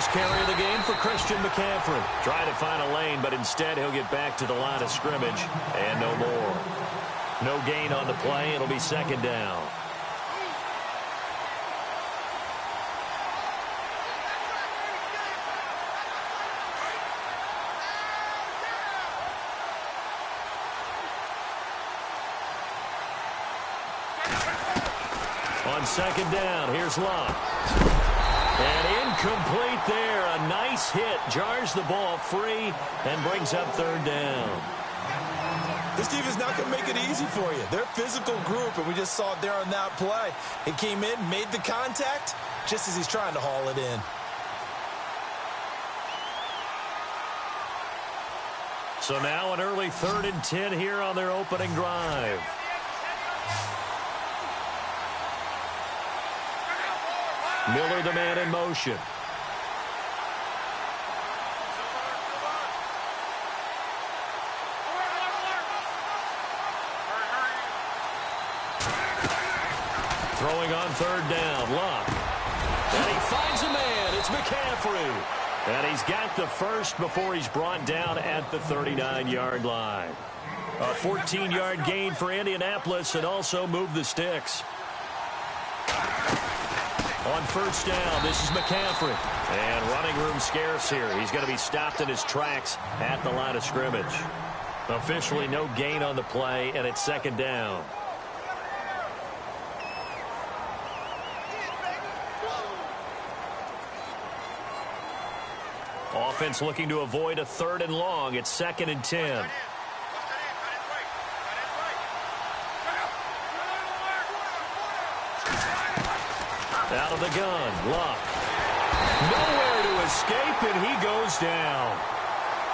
First carry of the game for Christian McCaffrey. Trying to find a lane, but instead he'll get back to the line of scrimmage and no more. No gain on the play. It'll be second down. On second down, here's Locke. And incomplete there. A nice hit. Jars the ball free and brings up third down. This defense not going to make it easy for you. They're a physical group, and we just saw it there on that play. He came in, made the contact, just as he's trying to haul it in. So now an early 3rd and 10 here on their opening drive. Miller, the man in motion. Throwing on third down, Locke. And he finds a man. It's McCaffrey. And he's got the first before he's brought down at the 39-yard line. A 14-yard gain for Indianapolis and also moved the sticks. On first down, this is McCaffrey. And running room scarce here. He's going to be stopped in his tracks at the line of scrimmage. Officially no gain on the play, and it's second down. Offense looking to avoid a 3rd and long. It's 2nd and 10. Out of the gun, Locke. Nowhere to escape, and he goes down.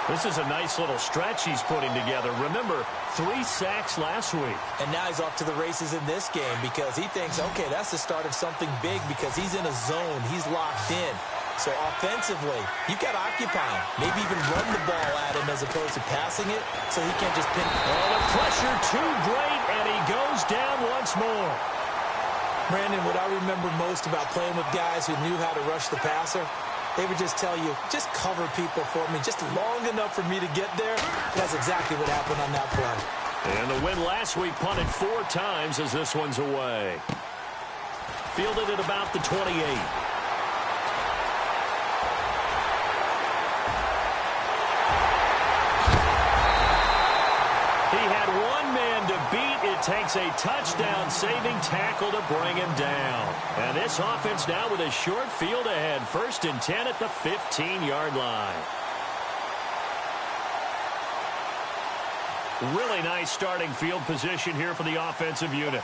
This is a nice little stretch he's putting together. Remember, 3 sacks last week. And now he's off to the races in this game because he thinks, okay, that's the start of something big because he's in a zone. He's locked in. So offensively, you've got to occupy him. Maybe even run the ball at him as opposed to passing it so he can't just pin. Oh, the pressure too great, and he goes down once more. Brandon, what I remember most about playing with guys who knew how to rush the passer, they would just tell you, just cover people for me, just long enough for me to get there. That's exactly what happened on that play. And the win last week punted 4 times as this one's away. Fielded at about the 28. He had one man to beat. It takes a touchdown-saving tackle to bring him down. And this offense now with a short field ahead. 1st and 10 at the 15-yard line. Really nice starting field position here for the offensive unit.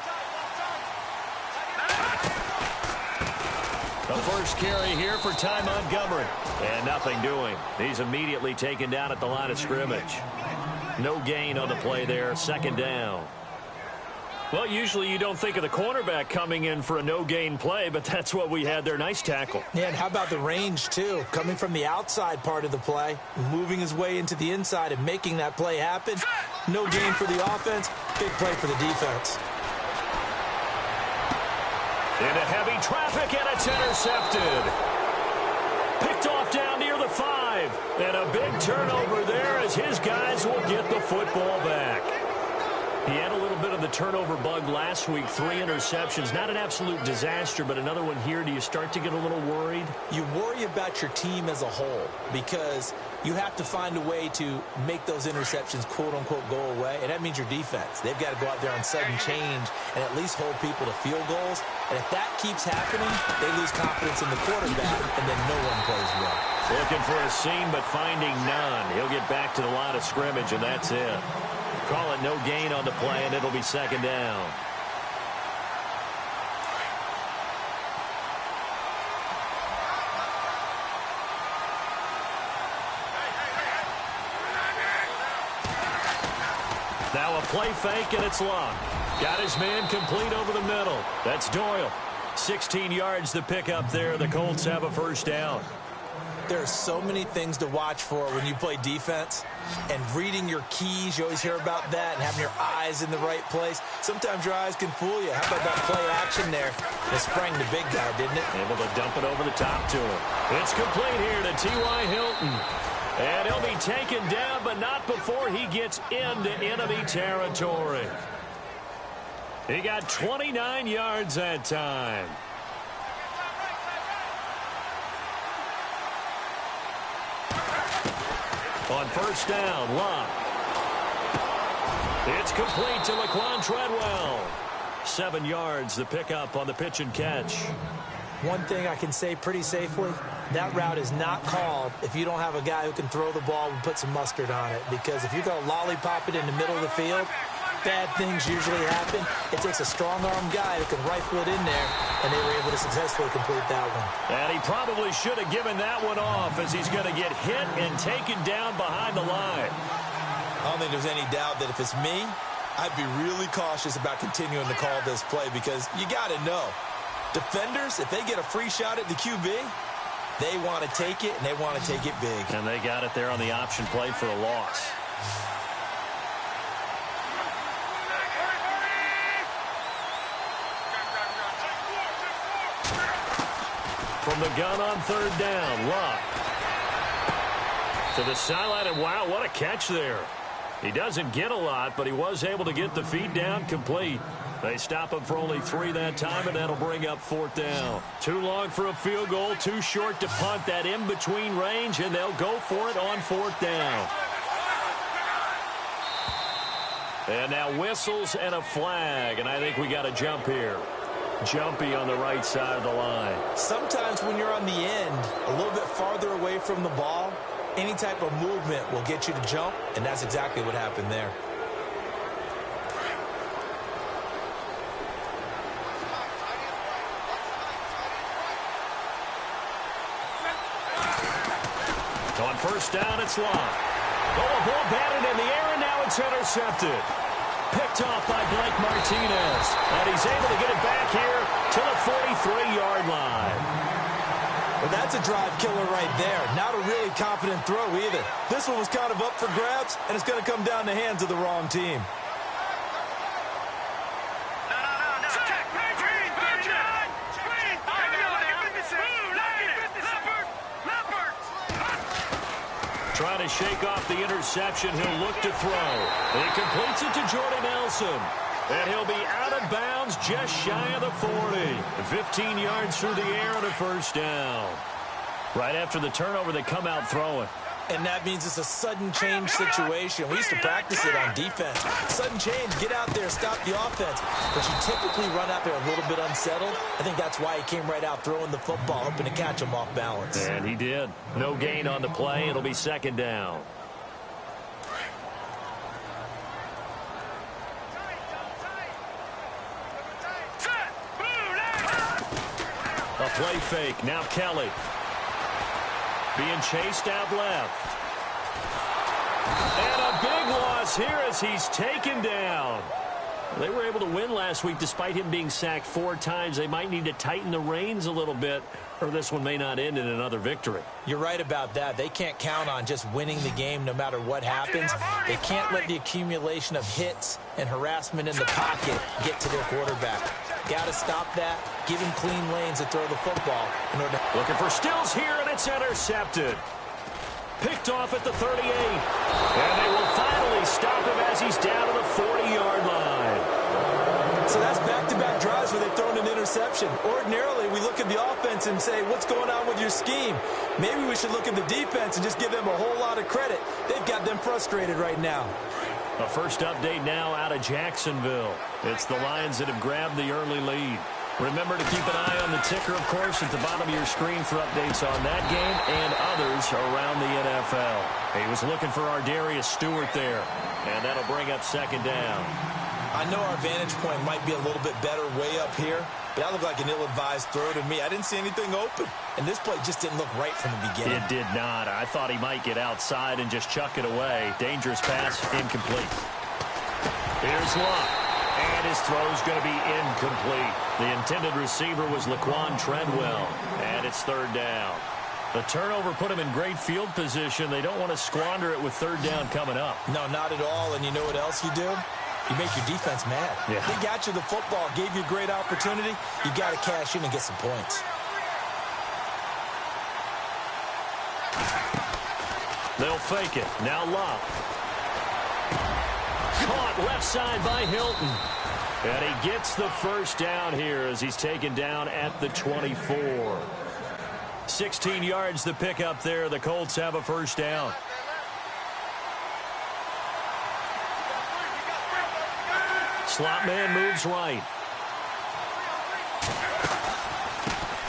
The first carry here for Ty Montgomery. And nothing doing. He's immediately taken down at the line of scrimmage. No gain on the play there. 2nd down. Well, usually you don't think of the cornerback coming in for a no-gain play, but that's what we had there. Nice tackle. Yeah, and how about the range, too? Coming from the outside part of the play, moving his way into the inside and making that play happen. No gain for the offense, big play for the defense. Into heavy traffic, and it's intercepted. Picked off down near the 5. And a big turnover there as his guys will get the football back. He had a little bit of the turnover bug last week, 3 interceptions. Not an absolute disaster, but another one here. Do you start to get a little worried? You worry about your team as a whole because you have to find a way to make those interceptions, quote-unquote, go away, and that means your defense. They've got to go out there on sudden change and at least hold people to field goals. And if that keeps happening, they lose confidence in the quarterback, and then no one plays well. Looking for a seam, but finding none. He'll get back to the line of scrimmage, and that's it. Call it no gain on the play, and it'll be 2nd down. Now a play fake, and it's Locke. Got his man complete over the middle. That's Doyle. 16 yards to pick up there. The Colts have a first down. There are so many things to watch for when you play defense, and reading your keys, you always hear about that, and having your eyes in the right place. Sometimes your eyes can fool you. How about that play action there? It sprang the big guy, didn't it? Able to dump it over the top to him. It's complete here to T.Y. Hilton. And he'll be taken down, but not before he gets into enemy territory. He got 29 yards that time. On first down, Locke. It's complete to Laquan Treadwell. 7 yards, the pickup on the pitch and catch. One thing I can say pretty safely, that route is not called if you don't have a guy who can throw the ball and put some mustard on it. Because if you go lollipop it in the middle of the field, bad things usually happen. It takes a strong-arm guy who can rifle it in there, and they were able to successfully complete that one. And he probably should have given that one off, as he's going to get hit and taken down behind the line. I don't think there's any doubt that if it's me, I'd be really cautious about continuing to call this play, because you got to know, defenders, if they get a free shot at the QB, they want to take it, and they want to take it big. And they got it there on the option play for a loss. From the gun on third down, Locke. To the sideline, and wow, what a catch there. He doesn't get a lot, but he was able to get the feed down complete. They stop him for only 3 that time, and that'll bring up fourth down. Too long for a field goal, too short to punt that in-between range, and they'll go for it on fourth down. And now whistles and a flag, and I think we got a jump here. Jumpy on the right side of the line. Sometimes when you're on the end, a little bit farther away from the ball, any type of movement will get you to jump, and that's exactly what happened there. On first down, it's Locke. Oh, a ball batted in the air, and now it's intercepted. Picked off by Blake Martinez. And he's able to get it back here to the 43-yard line. Well, that's a drive killer right there. Not a really confident throw either. This one was kind of up for grabs, and it's going to come down the hands of the wrong team. Trying to shake off the interception. He'll look to throw. He completes it to Jordan Nelson. And he'll be out of bounds just shy of the 40. 15 yards through the air and a first down. Right after the turnover, they come out throwing. And that means it's a sudden change situation. We used to practice it on defense. Sudden change, get out there, stop the offense. But you typically run out there a little bit unsettled. I think that's why he came right out throwing the football, hoping to catch him off balance. And he did. No gain on the play. It'll be second down. A play fake. Now Kelly. Being chased out left. And a big loss here as he's taken down. They were able to win last week despite him being sacked 4 times. They might need to tighten the reins a little bit, or this one may not end in another victory. You're right about that. They can't count on just winning the game no matter what happens. They can't let the accumulation of hits and harassment in the pocket get to their quarterback. Got to stop that. Give him clean lanes to throw the football. Looking for Stills here, and it's intercepted. Picked off at the 38. And they will finally stop him as he's down to the 40-yard line. So that's back-to-back drives where they've thrown an interception. Ordinarily, we look at the offense and say, what's going on with your scheme? Maybe we should look at the defense and just give them a whole lot of credit. They've got them frustrated right now. A first update now out of Jacksonville. It's the Lions that have grabbed the early lead. Remember to keep an eye on the ticker, of course, at the bottom of your screen for updates on that game and others around the NFL. He was looking for Ardarius Stewart there, and that'll bring up second down. I know our vantage point might be a little bit better way up here, but that looked like an ill-advised throw to me. I didn't see anything open, and this play just didn't look right from the beginning. It did not. I thought he might get outside and just chuck it away. Dangerous pass, incomplete. Here's Locke. And his throw's going to be incomplete. The intended receiver was Laquan Treadwell. And it's third down. The turnover put them in great field position. They don't want to squander it with third down coming up. No, not at all. And you know what else you do? You make your defense mad. Yeah. They got you the football, gave you a great opportunity. You got to cash in and get some points. They'll fake it. Now Love. Caught left side by Hilton. And he gets the first down here as he's taken down at the 24. 16 yards to pick up there. The Colts have a first down. Slot man moves right.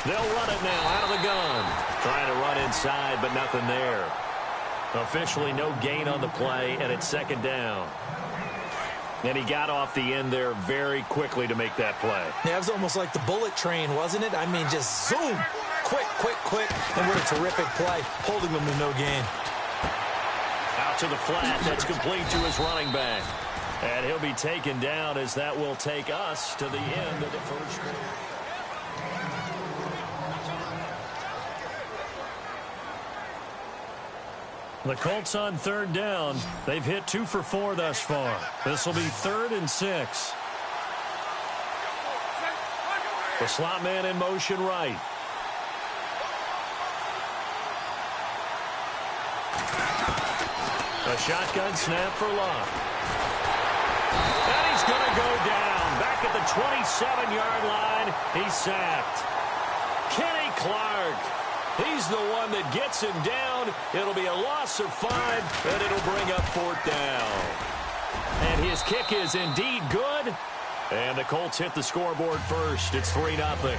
They'll run it now out of the gun. Trying to run inside, but nothing there. Officially no gain on the play, and it's second down. And he got off the end there very quickly to make that play. Yeah, it was almost like the bullet train, wasn't it? I mean, just zoom. Quick, quick, quick. And what a terrific play, holding them to no gain. Out to the flat. That's complete to his running back. And he'll be taken down as that will take us to the end of the first quarter. The Colts on third down. They've hit 2 for 4 thus far. This will be 3rd and 6. The slot man in motion right. A shotgun snap for Love. And he's going to go down. Back at the 27-yard line. He's sacked. Kenny Clark. He's the one that gets him down. It'll be a loss of 5, and it'll bring up 4th down. And his kick is indeed good. And the Colts hit the scoreboard first. It's 3-0.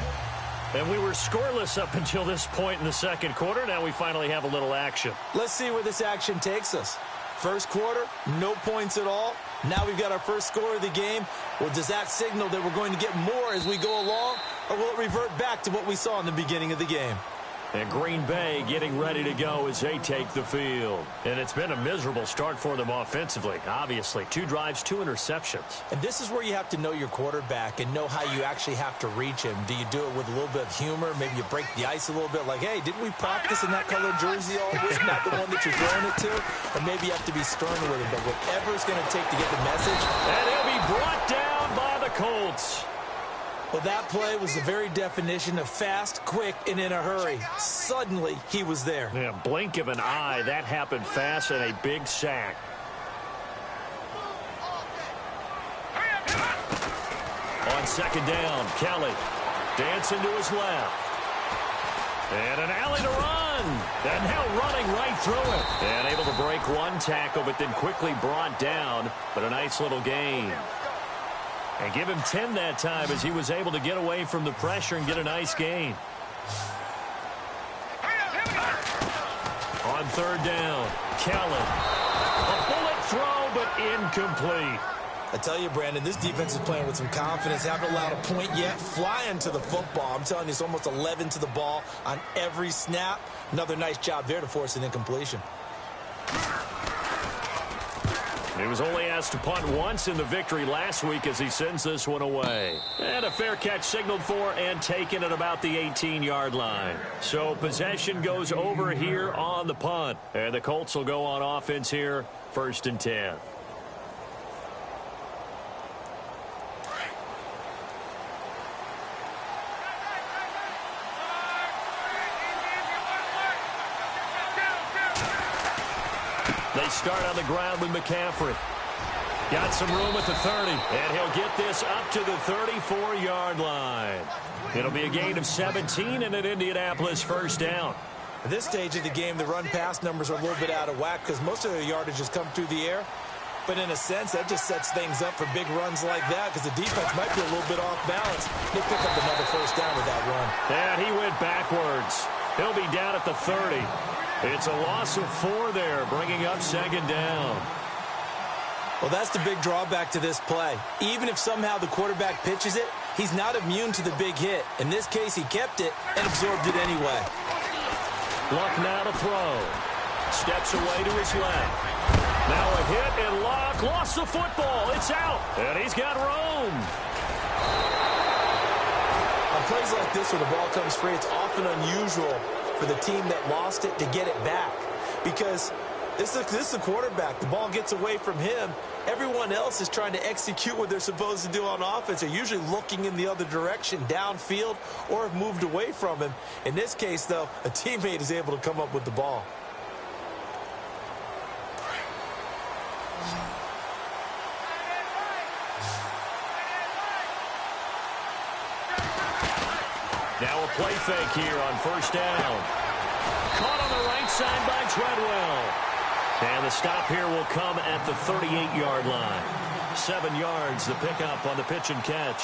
And we were scoreless up until this point in the second quarter. Now we finally have a little action. Let's see where this action takes us. First quarter, no points at all. Now we've got our first score of the game. Well, does that signal that we're going to get more as we go along? Or will it revert back to what we saw in the beginning of the game? And Green Bay getting ready to go as they take the field. And it's been a miserable start for them offensively, obviously. 2 drives, 2 interceptions. And this is where you have to know your quarterback and know how you actually have to reach him. Do you do it with a little bit of humor? Maybe you break the ice a little bit like, hey, didn't we practice in that color jersey all week? Not the one that you're throwing it to? Or maybe you have to be stern with him. But whatever it's going to take to get the message. And he'll be brought down by the Colts. Well, that play was the very definition of fast, quick, and in a hurry. Suddenly, he was there. Yeah, blink of an eye. That happened fast and a big sack. On second down, Kelly dancing to his left. And an alley to run. And now running right through it. And able to break one tackle, but then quickly brought down. But a nice little gain. And give him 10 that time as he was able to get away from the pressure and get a nice gain. On third down, Kelly. A bullet throw, but incomplete. I tell you, Brandon, this defense is playing with some confidence. Haven't allowed a point yet. Flying to the football. I'm telling you, it's almost 11 to the ball on every snap. Another nice job there to force an incompletion. He was only asked to punt once in the victory last week as he sends this one away. And a fair catch signaled for and taken at about the 18-yard line. So possession goes over here on the punt. And the Colts will go on offense here, 1st and 10. They start on the ground with McCaffrey. Got some room at the 30, and he'll get this up to the 34-yard line. It'll be a gain of 17 and an Indianapolis first down. At this stage of the game, the run-pass numbers are a little bit out of whack because most of their yardage has come through the air. But in a sense, that just sets things up for big runs like that because the defense might be a little bit off balance. They pick up another first down with that run. And he went backwards. He'll be down at the 30. It's a loss of 4 there, bringing up second down. Well, that's the big drawback to this play. Even if somehow the quarterback pitches it, he's not immune to the big hit. In this case, he kept it and absorbed it anyway. Luck now to throw. Steps away to his left. Now a hit, and Luck lost the football. It's out, and he's got room. On plays like this where the ball comes free, it's often unusual for the team that lost it to get it back. Because this is a quarterback. The ball gets away from him. Everyone else is trying to execute what they're supposed to do on offense. They're usually looking in the other direction, downfield, or have moved away from him. In this case, though, a teammate is able to come up with the ball. Now a play fake here on first down. Caught on the right side by Treadwell. And the stop here will come at the 38-yard line. 7 yards, the pickup on the pitch and catch.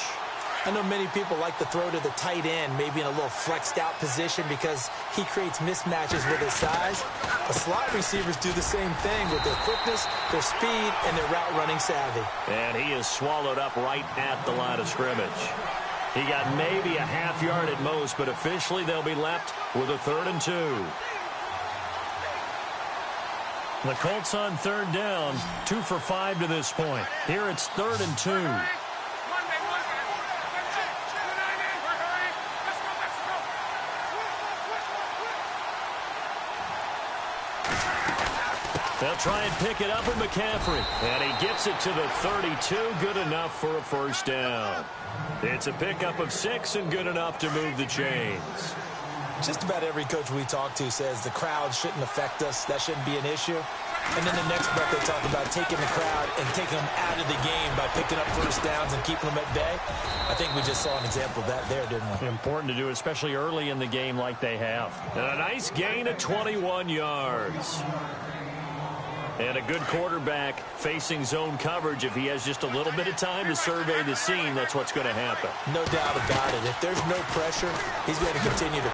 I know many people like to throw to the tight end, maybe in a little flexed out position because he creates mismatches with his size. The slot receivers do the same thing with their quickness, their speed, and their route running savvy. And he is swallowed up right at the line of scrimmage. He got maybe a half yard at most, but officially they'll be left with a 3rd and 2. The Colts on 3rd down, 2 for 5 to this point. Here it's 3rd and 2. They'll try and pick it up with McCaffrey. And he gets it to the 32, good enough for a first down. It's a pickup of 6 and good enough to move the chains. Just about every coach we talk to says the crowd shouldn't affect us. That shouldn't be an issue. And then the next breath they talk about taking the crowd and taking them out of the game by picking up first downs and keeping them at bay. I think we just saw an example of that there, didn't we? Important to do, especially early in the game like they have. And a nice gain of 21 yards. And a good quarterback facing zone coverage. If he has just a little bit of time to survey the scene, that's what's going to happen. No doubt about it. If there's no pressure, he's going to continue to